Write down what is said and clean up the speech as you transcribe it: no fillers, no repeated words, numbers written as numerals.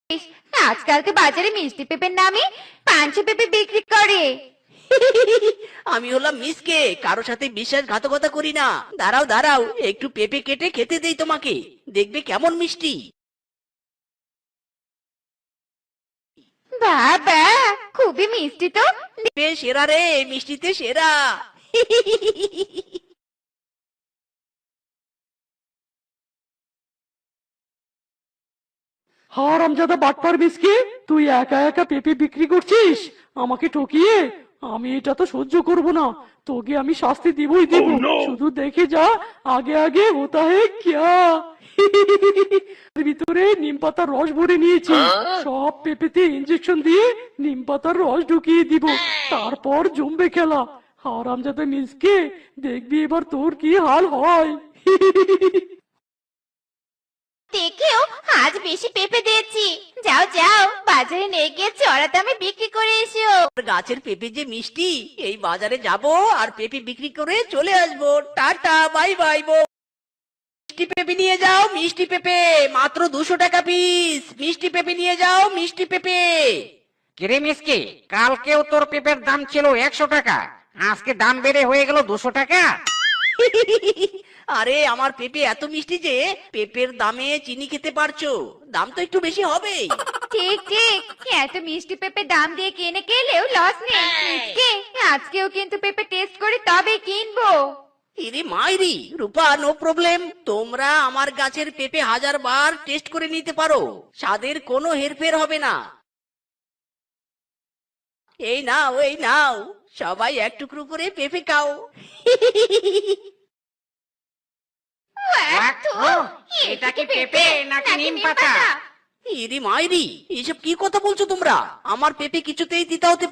আজকাল তো বাজারে মিষ্টি পেঁপের নামে পাঞ্চে পেঁপে বিক্রি করে। আমি হলাম মিসকে, কারো সাথে বিশ্বাসঘাতকতা করি না। দাঁড়াও দাঁড়াও, একটু পেঁপে কেটে খেতে দেই তোমাকে, দেখবে কেমন মিষ্টি। বাবা, খুবই মিষ্টি তো। পেঁপে সেরা রে, মিষ্টিতে সেরা। হারামজাদা বাটপার মিসকে, তুই একা একা পেঁপে বিক্রি করছিস আমাকে ঠকিয়ে। আমি এটা তো সহ্য করব না, তোকে আমি শাস্তি দিবই দিব। শুধু দেখে যা, আগে আগে হোতা হে ক্যা। এর ভিতরে নিম পাতার রস ভরে নিয়েছি, সব পেঁপেতে ইঞ্জেকশন দিয়ে নিম পাতার রস ঢুকিয়ে দিব, তারপর জমবে খেলা। হারামজাদা মিসকে, দেখবি এবার তোর কি হাল হয়। দেখেও আজ বেশি পেঁপে দিয়েছি। যাও যাও, বাজারে নিয়ে গিয়ে চড়া দামে বিক্রি করে এসো। গাছের পেঁপে যে মিষ্টি, এই বাজারে যাব আর পেঁপে বিক্রি করে চলে আসবো। Tata, bye bye. মিষ্টি পেঁপে নিয়ে যাও, মিষ্টি পেঁপে মাত্র 200 টাকা পিস। মিষ্টি পেঁপে নিয়ে যাও, মিষ্টি পেঁপে। কিরে মিসকে, কালকেও তোর পেঁপের দাম ছিল 100 টাকা, আজকে দাম বেড়ে হয়ে গেল 200 টাকা। আরে আমার পেঁপে এত মিষ্টি যে পেঁপের দামে চিনি খেতে পারছো, দাম তো একটু বেশি হবেই। ঠিক ঠিক, এত মিষ্টি পেঁপে দাম দিয়ে কিনে খেলেও লস নেই। মিচকে, আজকেও কিন্তু পেঁপে টেস্ট করে তবে কিনবো। ইরে মাইরি, রূপা নো প্রবলেম। তোমরা আমার গাছের পেঁপে 1000 বার টেস্ট করে নিতে পারো, স্বাদের কোনো হেরফের হবে না। এই নাও, এই নাও, সবাই এক টুকরো করে পেঁপে খাও। এটা কি পেঁপে নাকি নিম পাতা? ইরি মাইরি, এসব কি কথা বলছো তোমরা? আমার পেঁপে কিছুতেই দিতে হতে